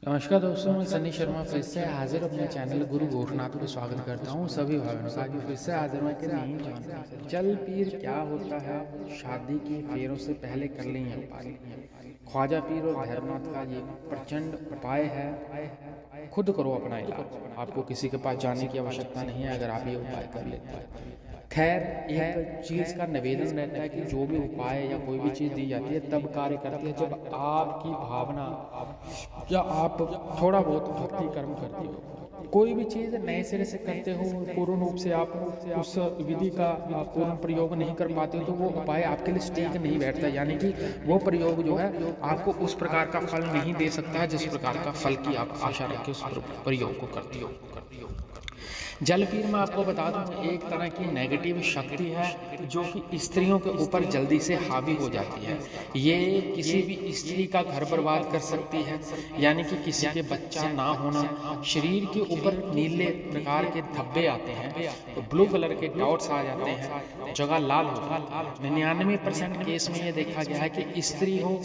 नमस्कार दोस्तों, मैं सनी शर्मा फिर से हाजिर अपने चैनल गुरु गोरखनाथ पे स्वागत करता हूँ सभी भाइयों का। आज फिर से हाजिर मैं कि नहीं जानते जल पीर क्या होता है, शादी के फेरों से पहले कर लें ये उपाय। ख्वाजा पीर और भैरवनाथ का ये प्रचंड उपाय है, खुद करो अपना इलाज। आपको किसी के पास जाने की आवश्यकता नहीं है अगर आप ये उपाय कर लेते हैं। खैर, एक चीज़ का निवेदन रहता है कि जो भी उपाय या कोई भी चीज़ दी जाती है तब कार्य करती है जब आपकी भावना या आप थोड़ा बहुत भक्ति कर्म करते हो। कोई भी चीज़ नए सिरे से करते हो, पूर्ण रूप से आप उस विधि का पूर्ण प्रयोग नहीं कर पाते हो तो वो उपाय आपके लिए ठीक नहीं बैठता, यानी कि वो प्रयोग जो है आपको उस प्रकार का फल नहीं दे सकता है जिस प्रकार का फल की आप आशा रख के उस प्रयोग को करती हो। जल पीर मैं आपको बता दूं, एक तरह की नेगेटिव शक्ति है जो कि स्त्रियों के ऊपर जल्दी से हावी हो जाती है। ये किसी भी स्त्री का घर बर्बाद कर सकती है, यानी कि किसी के बच्चा ना होना, शरीर के ऊपर नीले प्रकार के धब्बे आते हैं, तो ब्लू कलर के डॉट्स आ जाते हैं, जगह लाल हो जाती है। 99% केस में ये देखा गया है कि स्त्री हो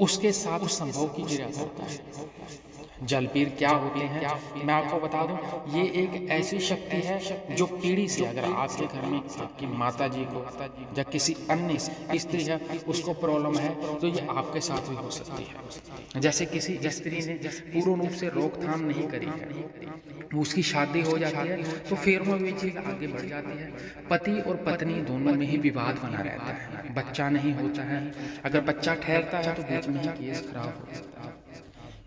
उसके साथ संभोग की क्रिया होता है। जलपीर क्या होते हैं मैं आपको बता दूं, ये एक ऐसी शक्ति है जो पीढ़ी से, अगर आपके घर में आपकी माता जी को या किसी अन्य स्त्री है उसको प्रॉब्लम है तो ये आपके साथ भी हो सकती है। जैसे किसी स्त्री ने पूर्ण रूप से रोकथाम नहीं करी है, उसकी शादी हो जाती है तो फिर में ये चीज़ आगे बढ़ जाती है। पति और पत्नी दोनों में ही विवाद बना रहता है, बच्चा नहीं होता है, अगर बच्चा ठहरता है तो बीच में ही केस खराब हो जाता है।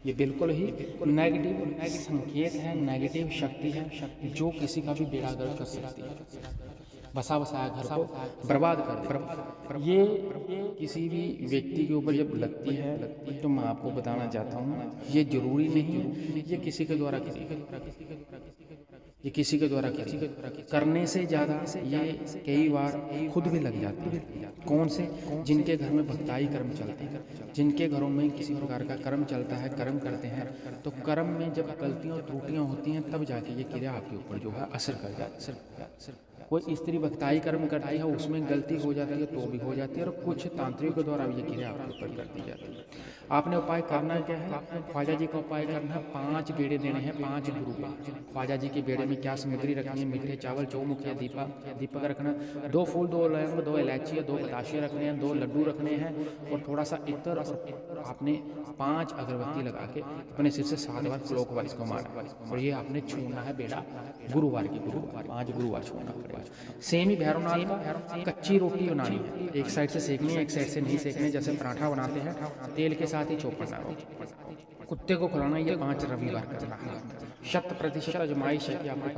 ये बिल्कुल ही नेगेटिव संकेत है, नेगेटिव शक्ति है जो किसी का भी बेड़ा गर्क कर सकती है, बसा बसाया घर को बर्बाद कर दे। ये किसी भी व्यक्ति के ऊपर जब लगती है तो मैं आपको बताना चाहता हूँ ये जरूरी नहीं है ये किसी के द्वारा ये किसी के द्वारा करने से ज़्यादा ये कई बार खुद भी लग जाती है। कौन से? जिनके घर में भक्ताई कर्म चलते हैं, जिनके घरों में किसी प्रकार का कर्म चलता है, कर्म करते हैं, तो कर्म में जब गलतियाँ और त्रुटियाँ होती हैं तब जाके ये क्रिया आपके ऊपर जो है असर कर जाती है। कोई स्त्री भक्ताई कर्म करती है उसमें गलती हो जाती है तो भी हो जाती है, और कुछ तांत्रिक के द्वारा ये क्रिया आपके ऊपर कर दी जाती है। आपने उपाय करना क्या है? ख्वाजा जी का उपाय करना है, 5 बेड़े देने हैं, 5 गुरु का। ख्वाजा जी के बेड़े में क्या सामग्री रखनी है? मीठे चावल, चौमुखिया, दीपक रखना, 2 फूल, 2 लौंग, 2 इलायची, 2 बताशे रखने हैं, 2 लड्डू रखने हैं और थोड़ा सा इत्र, और आपने 5 अगरबत्ती लगा के अपने सिर से 7 बार क्लॉकवाइज को मारना, और ये आपने छूना है बेड़ा गुरुवार की, 5 गुरुवार छूना पड़ेगा। सेम ही भैरवनाथ का कच्ची रोटी बनानी है, एक साइड से सेकनी है, एक साइड से नहीं सेकनी, जैसे पराठा बनाते हैं, तेल के साथ ही चौपड़ना रोटी। कुत्ते को खिलाना, ये 5 रविवार करना है। 100% आजमाइश है कि आपको